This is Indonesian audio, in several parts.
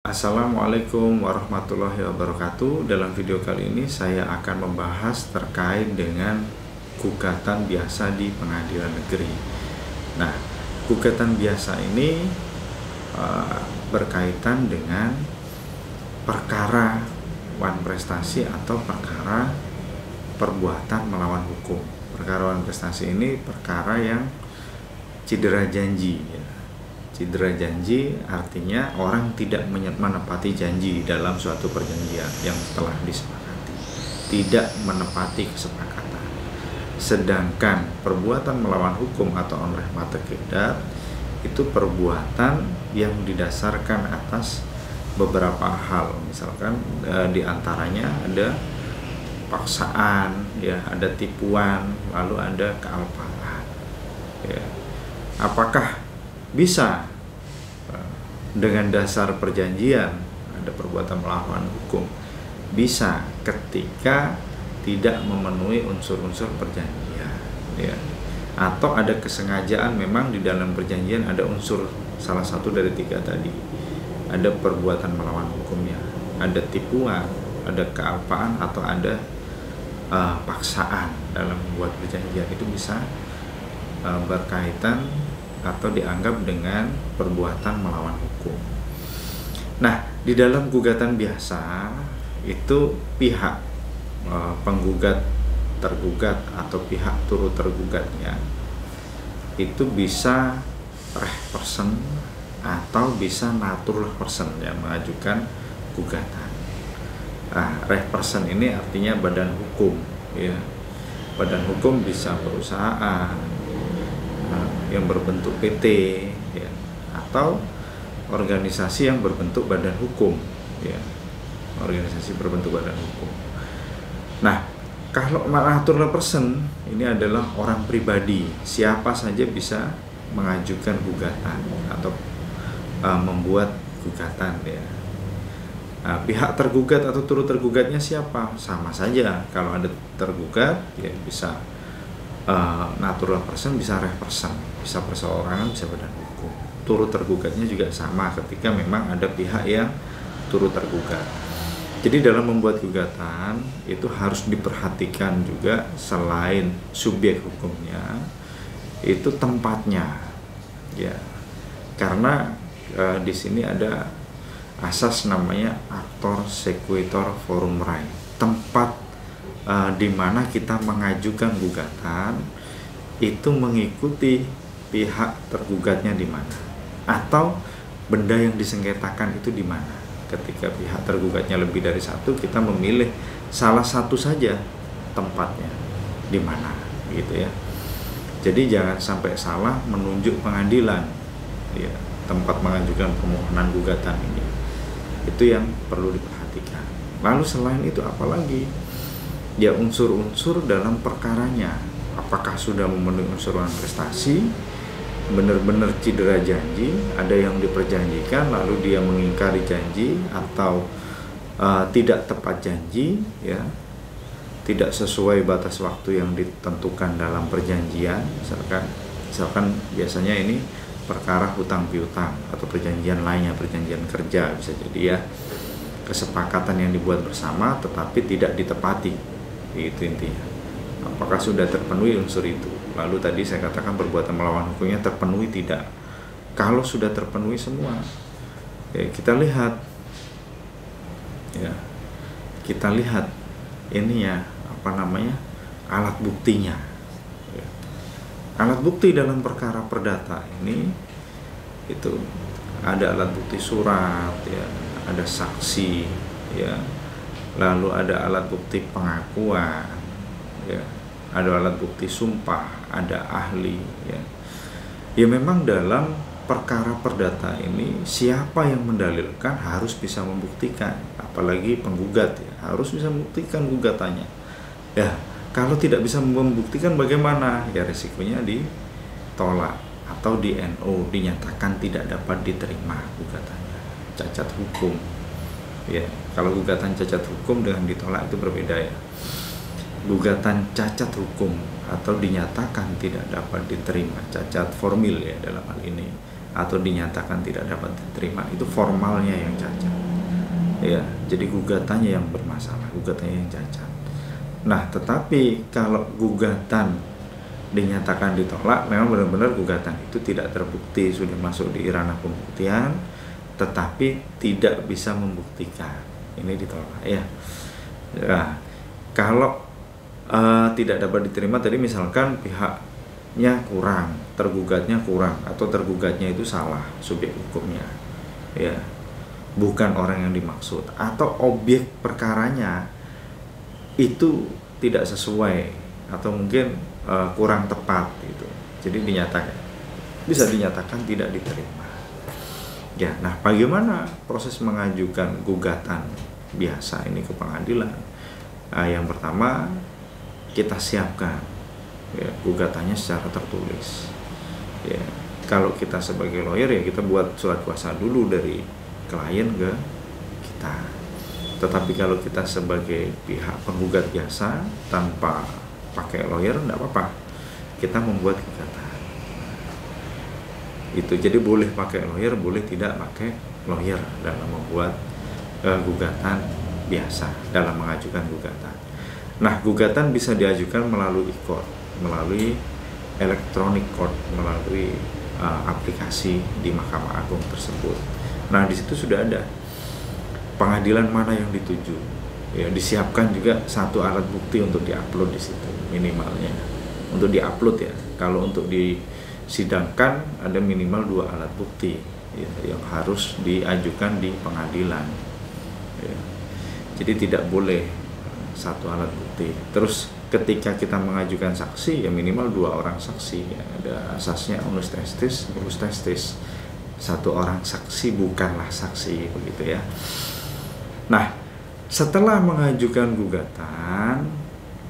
Assalamualaikum warahmatullahi wabarakatuh. Dalam video kali ini saya akan membahas terkait dengan gugatan biasa di pengadilan negeri. Nah, gugatan biasa ini berkaitan dengan perkara wan prestasi atau perkara perbuatan melawan hukum. Perkara wan prestasi ini perkara yang cedera janji, ya. Cedera janji artinya orang tidak menepati janji dalam suatu perjanjian yang telah disepakati, tidak menepati kesepakatan. Sedangkan perbuatan melawan hukum atau on reh mate kedat itu perbuatan yang didasarkan atas beberapa hal, misalkan diantaranya ada paksaan, ya, ada tipuan, lalu ada kealpaan. Ya. Apakah bisa dengan dasar perjanjian ada perbuatan melawan hukum? Bisa ketika tidak memenuhi unsur-unsur perjanjian, ya. Atau ada kesengajaan, memang di dalam perjanjian ada unsur salah satu dari tiga tadi, ada perbuatan melawan hukumnya, ada tipuan, ada kealpaan, atau ada paksaan dalam membuat perjanjian. Itu bisa berkaitan atau dianggap dengan perbuatan melawan hukum. Nah, di dalam gugatan biasa itu pihak penggugat, tergugat, atau pihak turut tergugatnya itu bisa reh person atau bisa naturlah person yang mengajukan gugatan. Nah, reh person ini artinya badan hukum, ya. Badan hukum bisa perusahaan yang berbentuk PT, ya, atau organisasi yang berbentuk badan hukum, ya, organisasi berbentuk badan hukum. Nah, kalau natural person ini adalah orang pribadi, siapa saja bisa mengajukan gugatan atau membuat gugatan, ya. Nah, pihak tergugat atau turut tergugatnya siapa? Sama saja, kalau ada tergugat, ya bisa natural person, bisa reh person, bisa perseorangan, bisa badan hukum. Turut tergugatnya juga sama ketika memang ada pihak yang turut tergugat. Jadi dalam membuat gugatan itu harus diperhatikan juga selain subjek hukumnya, itu tempatnya, ya. Karena di sini ada asas namanya actor sequitur forum rei, tempat di mana kita mengajukan gugatan itu mengikuti pihak tergugatnya di mana, atau benda yang disengketakan itu di mana. Ketika pihak tergugatnya lebih dari satu, kita memilih salah satu saja tempatnya di mana, gitu ya. Jadi jangan sampai salah menunjuk pengadilan, ya, tempat mengajukan permohonan gugatan ini. Itu yang perlu diperhatikan. Lalu selain itu apalagi? Ya, unsur-unsur dalam perkaranya, apakah sudah memenuhi unsur wan prestasi, benar-benar cedera janji, ada yang diperjanjikan lalu dia mengingkari janji, atau tidak tepat janji, ya, tidak sesuai batas waktu yang ditentukan dalam perjanjian. Misalkan biasanya ini perkara hutang piutang atau perjanjian lainnya, perjanjian kerja bisa jadi, ya, kesepakatan yang dibuat bersama tetapi tidak ditepati. Itu intinya. Apakah sudah terpenuhi unsur itu? Lalu tadi saya katakan perbuatan melawan hukumnya terpenuhi tidak. Kalau sudah terpenuhi semua, ya, kita lihat, ya, kita lihat ini, ya, apa namanya, alat buktinya, ya. Alat bukti dalam perkara perdata ini itu ada alat bukti surat, ya, ada saksi, ya, lalu ada alat bukti pengakuan, ya, ada alat bukti sumpah, ada ahli, ya. Ya, memang dalam perkara perdata ini siapa yang mendalilkan harus bisa membuktikan, apalagi penggugat, ya, harus bisa membuktikan gugatannya. Ya, kalau tidak bisa membuktikan bagaimana? Ya, resikonya ditolak atau di NO, dinyatakan tidak dapat diterima gugatannya, cacat hukum. Ya, kalau gugatan cacat hukum dengan ditolak itu berbeda, ya. Gugatan cacat hukum atau dinyatakan tidak dapat diterima, cacat formil, ya, dalam hal ini, atau dinyatakan tidak dapat diterima, itu formalnya yang cacat. ya. Jadi gugatannya yang bermasalah, gugatannya yang cacat. Nah, tetapi kalau gugatan dinyatakan ditolak, memang benar-benar gugatan itu tidak terbukti, sudah masuk di ranah pembuktian, tetapi tidak bisa membuktikan, ini ditolak ya. Nah, kalau tidak dapat diterima tadi, misalkan pihaknya kurang, tergugatnya kurang, atau tergugatnya itu salah subjek hukumnya, ya, bukan orang yang dimaksud, atau objek perkaranya itu tidak sesuai, atau mungkin kurang tepat gitu. Jadi bisa dinyatakan tidak diterima. Ya, nah bagaimana proses mengajukan gugatan biasa ini ke pengadilan? Yang pertama, kita siapkan ya, gugatannya secara tertulis. Ya, kalau kita sebagai lawyer ya kita buat surat kuasa dulu dari klien ke kita. Tetapi kalau kita sebagai pihak penggugat biasa tanpa pakai lawyer, enggak apa-apa, kita membuat gugatan. Itu jadi boleh pakai lawyer, boleh tidak pakai lawyer dalam membuat gugatan biasa, dalam mengajukan gugatan. Nah, gugatan bisa diajukan melalui e-court, melalui electronic court, melalui aplikasi di Mahkamah Agung tersebut. Nah, di situ sudah ada pengadilan mana yang dituju. Ya, disiapkan juga satu alat bukti untuk diupload di situ minimalnya. Untuk diupload ya. Kalau untuk disidangkan ada minimal 2 alat bukti ya, yang harus diajukan di pengadilan. Ya. Jadi tidak boleh satu alat bukti. Terus ketika kita mengajukan saksi ya minimal 2 orang saksi ya. Ada asasnya unus testis, plus testis. 1 orang saksi bukanlah saksi, begitu ya. Nah, setelah mengajukan gugatan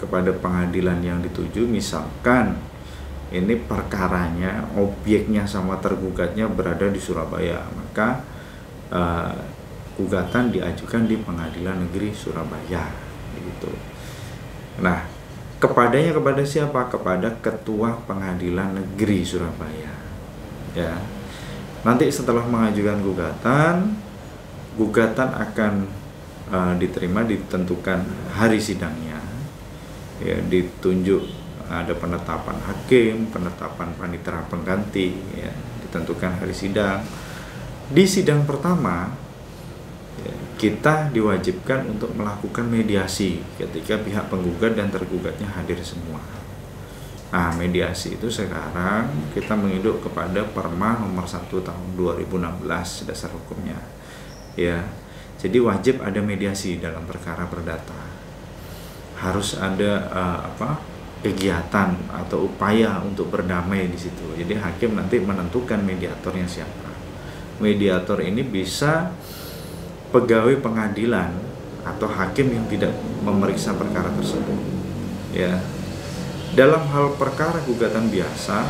kepada pengadilan yang dituju, misalkan ini perkaranya, objeknya sama tergugatnya berada di Surabaya, maka gugatan diajukan di Pengadilan Negeri Surabaya, gitu. Nah, kepada siapa? Kepada Ketua Pengadilan Negeri Surabaya. Ya. Nanti setelah mengajukan gugatan akan diterima, ditentukan hari sidangnya. Ya, ditunjuk ada penetapan hakim, penetapan panitera pengganti, ya, ditentukan hari sidang. Di sidang pertama kita diwajibkan untuk melakukan mediasi ketika pihak penggugat dan tergugatnya hadir semua. Nah, mediasi itu sekarang kita menginduk kepada Perma nomor 1 tahun 2016 dasar hukumnya. Ya. Jadi wajib ada mediasi dalam perkara perdata. Harus ada kegiatan atau upaya untuk berdamai di situ. Jadi hakim nanti menentukan mediatornya siapa. Mediator ini bisa pegawai pengadilan atau hakim yang tidak memeriksa perkara tersebut. Ya. Dalam hal perkara gugatan biasa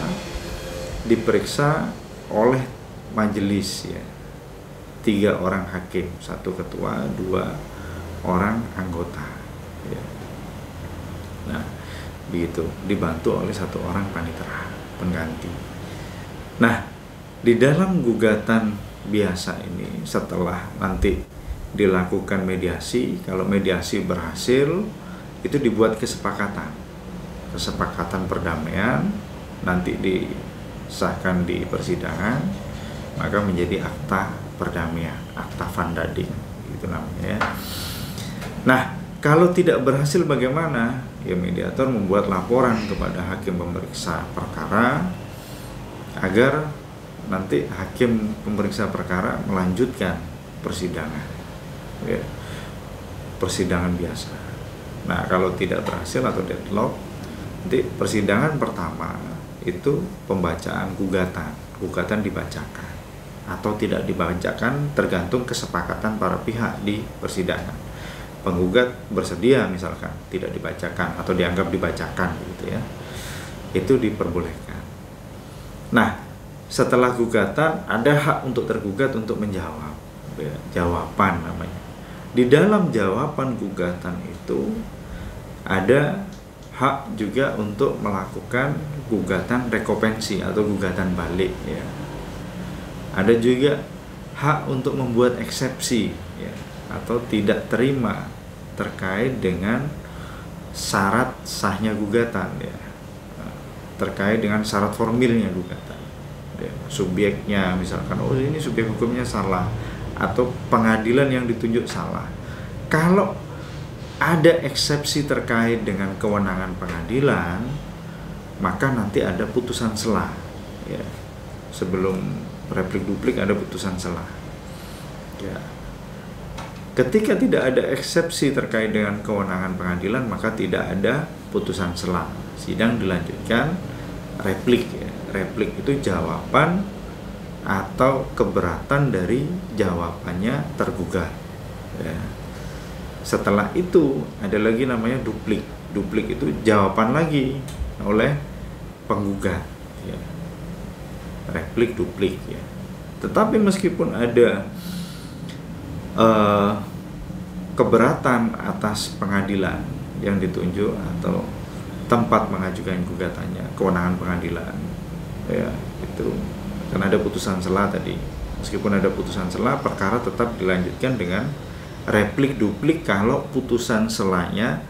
diperiksa oleh majelis ya. 3 orang hakim, 1 ketua, 2 orang anggota. Ya. Nah, begitu, dibantu oleh 1 orang panitera pengganti. Nah, di dalam gugatan biasa ini setelah nanti dilakukan mediasi, kalau mediasi berhasil itu dibuat kesepakatan perdamaian, nanti disahkan di persidangan, maka menjadi akta perdamaian, akta vandading itu namanya ya. Nah, kalau tidak berhasil bagaimana? Ya mediator membuat laporan kepada hakim pemeriksa perkara agar nanti hakim pemeriksa perkara melanjutkan persidangan ya, persidangan biasa. Nah, kalau tidak berhasil atau deadlock, nanti persidangan pertama itu pembacaan gugatan dibacakan atau tidak dibacakan tergantung kesepakatan para pihak di persidangan. Penggugat bersedia misalkan tidak dibacakan atau dianggap dibacakan gitu ya, itu diperbolehkan. Nah, setelah gugatan ada hak untuk tergugat untuk menjawab ya, jawaban namanya. Di dalam jawaban gugatan itu ada hak juga untuk melakukan gugatan rekopensi atau gugatan balik ya. Ada juga hak untuk membuat eksepsi ya. atau tidak terima terkait dengan syarat sahnya gugatan, ya, terkait dengan syarat formilnya gugatan, ya, subjeknya misalkan, oh ini subjek hukumnya salah atau pengadilan yang ditunjuk salah. Kalau ada eksepsi terkait dengan kewenangan pengadilan, maka nanti ada putusan sela, ya. Sebelum replik duplik ada putusan sela, ya. Ketika tidak ada eksepsi terkait dengan kewenangan pengadilan, maka tidak ada putusan sela, sidang dilanjutkan replik, ya. Replik itu jawaban atau keberatan dari jawabannya tergugat, ya. Setelah itu ada lagi namanya duplik. Duplik itu jawaban lagi oleh penggugat, ya. Replik duplik, ya. Tetapi meskipun ada keberatan atas pengadilan yang ditunjuk atau tempat mengajukan gugatannya, kewenangan pengadilan, ya, itu kan ada putusan sela tadi. Meskipun ada putusan sela, perkara tetap dilanjutkan dengan replik duplik kalau putusan selanya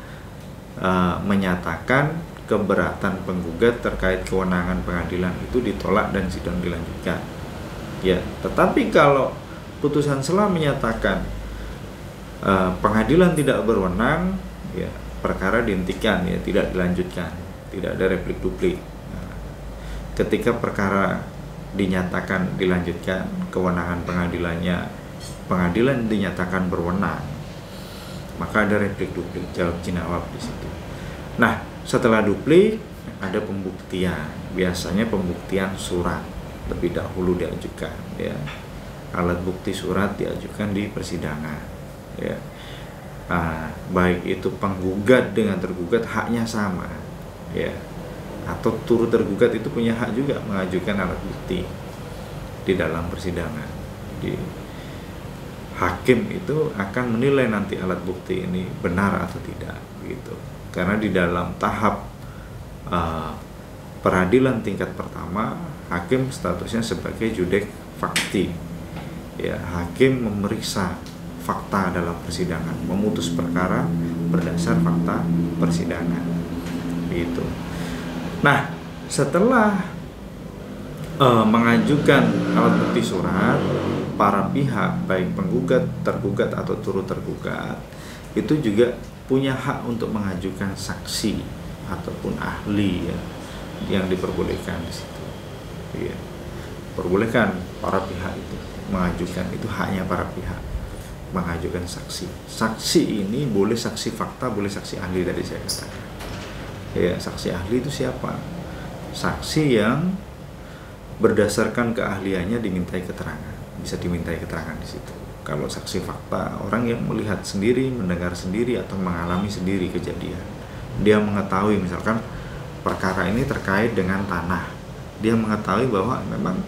menyatakan keberatan penggugat terkait kewenangan pengadilan itu ditolak dan sidang dilanjutkan, ya. Tetapi kalau putusan sela menyatakan pengadilan tidak berwenang, ya, perkara dihentikan, ya, tidak dilanjutkan, tidak ada replik duplik. Nah, ketika perkara dinyatakan dilanjutkan, kewenangan pengadilan dinyatakan berwenang, maka ada replik duplik, jawab jinawab di situ. Nah, setelah duplik ada pembuktian, biasanya pembuktian surat lebih dahulu diajukan, ya. Alat bukti surat diajukan di persidangan, ya. Baik itu penggugat dengan tergugat haknya sama, ya, atau turut tergugat itu punya hak juga mengajukan alat bukti di dalam persidangan. Jadi hakim itu akan menilai nanti alat bukti ini benar atau tidak, begitu. Karena di dalam tahap peradilan tingkat pertama, hakim statusnya sebagai judek fakti, ya. Hakim memeriksa fakta dalam persidangan, memutus perkara berdasar fakta persidangan, begitu. Nah, setelah mengajukan alat bukti surat, para pihak baik penggugat, tergugat atau turut tergugat itu juga punya hak untuk mengajukan saksi ataupun ahli, ya, yang diperbolehkan di situ, ya. Perbolehkan para pihak itu mengajukan, itu haknya para pihak mengajukan saksi. Saksi ini boleh saksi fakta, boleh saksi ahli tadi saya katakan, ya. Saksi ahli itu siapa? Saksi yang berdasarkan keahliannya dimintai keterangan, bisa dimintai keterangan di situ. Kalau saksi fakta, orang yang melihat sendiri, mendengar sendiri atau mengalami sendiri kejadian. Dia mengetahui misalkan perkara ini terkait dengan tanah. Dia mengetahui bahwa memang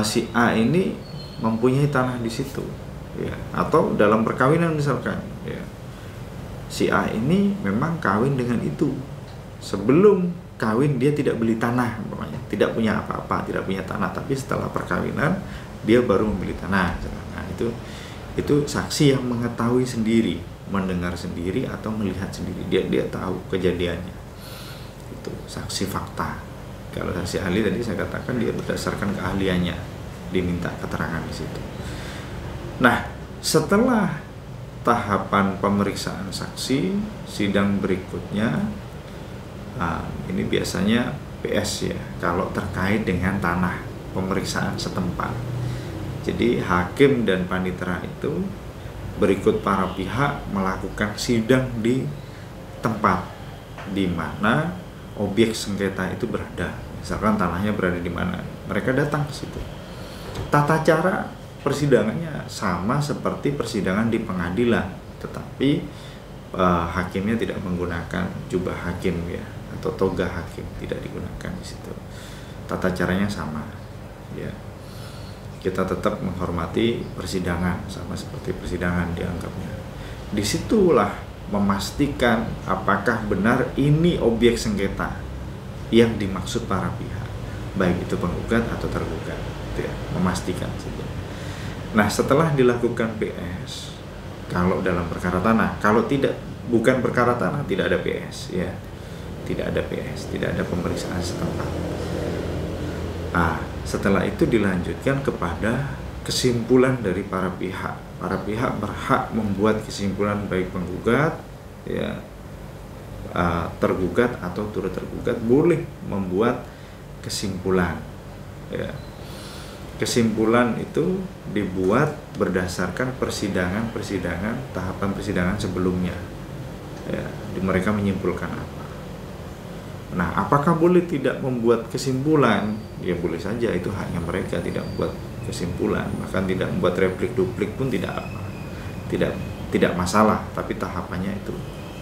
si A ini mempunyai tanah di situ, ya. Atau dalam perkawinan misalkan, ya, si A ini memang kawin dengan itu. Sebelum kawin dia tidak beli tanah, umpamanya, tidak punya apa-apa, tidak punya tanah, tapi setelah perkawinan dia baru membeli tanah. Nah, itu saksi yang mengetahui sendiri, mendengar sendiri atau melihat sendiri, dia tahu kejadiannya. Itu saksi fakta. Kalau saksi ahli tadi saya katakan dia berdasarkan keahliannya diminta keterangan di situ. Nah, setelah tahapan pemeriksaan saksi, sidang berikutnya ini biasanya PS, ya, kalau terkait dengan tanah, pemeriksaan setempat. Jadi hakim dan panitera itu berikut para pihak melakukan sidang di tempat di mana objek sengketa itu berada. Misalkan tanahnya berada di mana, mereka datang ke situ. Tata cara persidangannya sama seperti persidangan di pengadilan, tetapi hakimnya tidak menggunakan jubah hakim, ya, atau toga hakim, tidak digunakan di situ. Tata caranya sama, ya. Kita tetap menghormati persidangan sama seperti persidangan dianggapnya. Disitulah memastikan apakah benar ini objek sengketa yang dimaksud para pihak, baik itu penggugat atau tergugat, ya, memastikan saja. Nah, setelah dilakukan PS, kalau dalam perkara tanah. Kalau bukan perkara tanah, tidak ada PS ya. Tidak ada PS, tidak ada pemeriksaan setempat. Nah, setelah itu dilanjutkan kepada kesimpulan dari para pihak. Para pihak berhak membuat kesimpulan, baik penggugat ya, tergugat atau turut tergugat boleh membuat kesimpulan ya. Kesimpulan itu dibuat berdasarkan persidangan tahapan persidangan sebelumnya ya, mereka menyimpulkan apa. Nah, apakah boleh tidak membuat kesimpulan? Ya boleh saja, itu haknya mereka tidak membuat kesimpulan, bahkan tidak membuat replik duplik pun tidak apa, tidak masalah. Tapi tahapannya itu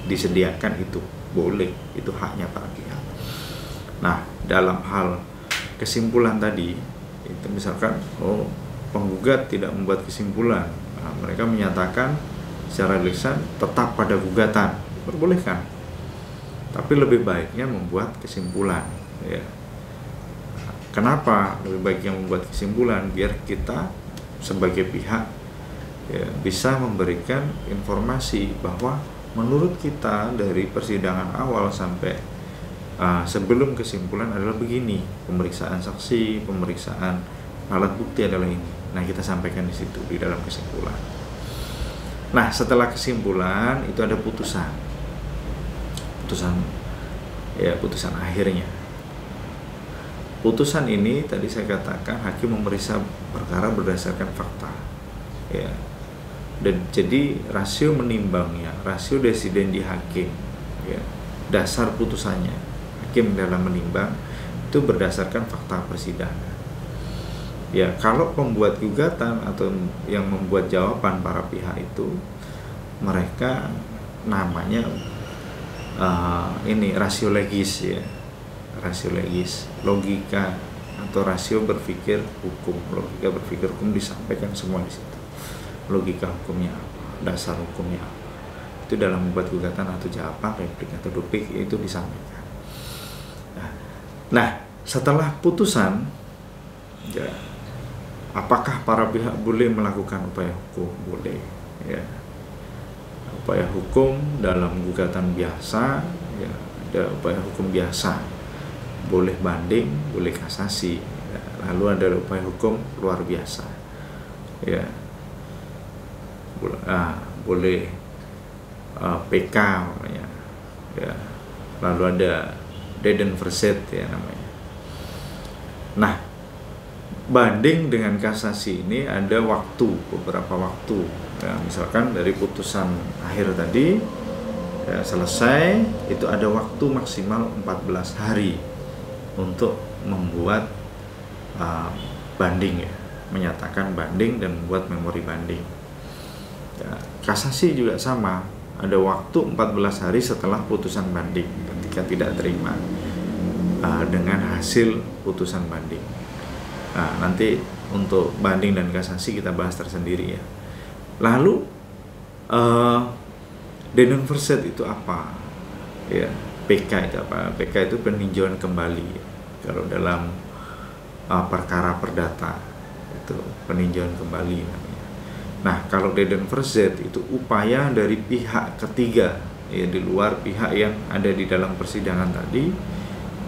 disediakan, itu boleh, itu haknya para pihak. Nah, dalam hal kesimpulan tadi itu misalkan penggugat tidak membuat kesimpulan, nah, mereka menyatakan secara lisan tetap pada gugatan, diperbolehkan, tapi lebih baiknya membuat kesimpulan ya. Kenapa lebih baiknya membuat kesimpulan? Biar kita sebagai pihak ya, bisa memberikan informasi bahwa menurut kita dari persidangan awal sampai sebelum kesimpulan adalah begini, pemeriksaan saksi, pemeriksaan alat bukti adalah ini. Nah, kita sampaikan di situ di dalam kesimpulan. Nah, setelah kesimpulan itu ada putusan akhirnya. Putusan ini tadi saya katakan hakim memeriksa perkara berdasarkan fakta ya, dan jadi rasio menimbangnya, rasio desidendi hakim ya, dasar putusannya hakim dalam menimbang itu berdasarkan fakta persidangan ya. Kalau pembuat gugatan atau yang membuat jawaban para pihak itu, mereka namanya ini rasio legis ya, rasio legis, logika atau rasio berpikir hukum. Logika berpikir hukum disampaikan semua di situ. Logika hukumnya apa, dasar hukumnya apa, itu dalam membuat gugatan atau jawaban, replik atau duplik itu disampaikan. Nah, setelah putusan ya, apakah para pihak boleh melakukan upaya hukum? Boleh ya. Upaya hukum dalam gugatan biasa ya, ada upaya hukum biasa, boleh banding, boleh kasasi ya. Lalu ada upaya hukum luar biasa ya, boleh PK namanya ya. Lalu ada Dedenverset ya namanya. Nah, banding dengan kasasi ini ada beberapa waktu ya, misalkan dari putusan akhir tadi ya, selesai, itu ada waktu maksimal 14 hari untuk membuat banding ya, menyatakan banding dan membuat memori banding ya. Kasasi juga sama, ada waktu 14 hari setelah putusan banding ketika tidak terima dengan hasil putusan banding. Nah, nanti untuk banding dan kasasi kita bahas tersendiri ya. Lalu Dedenverset itu apa? Ya, PK itu apa? PK itu peninjauan kembali. Kalau dalam perkara perdata itu peninjauan kembali namanya. Nah, kalau Dedenverset itu upaya dari pihak ketiga ya, di luar pihak yang ada di dalam persidangan tadi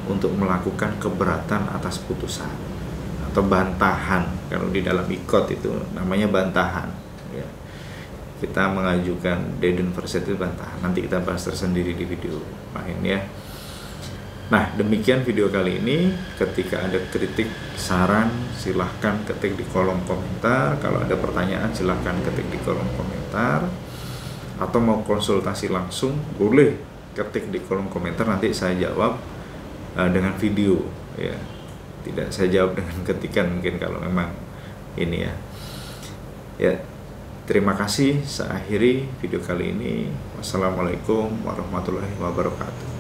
untuk melakukan keberatan atas putusan atau bantahan. Kalau di dalam IKOT itu namanya bantahan ya. Kita mengajukan Dedenverset itu bantahan. Nanti kita bahas tersendiri di video lain ya. Nah, demikian video kali ini. Ketika ada kritik, saran, silahkan ketik di kolom komentar. Kalau ada pertanyaan silahkan ketik di kolom komentar. Atau mau konsultasi langsung boleh ketik di kolom komentar, nanti saya jawab dengan video ya. Tidak saya jawab dengan ketikan mungkin kalau memang ini ya. Ya, terima kasih. Saya akhiri video kali ini. Wassalamualaikum warahmatullahi wabarakatuh.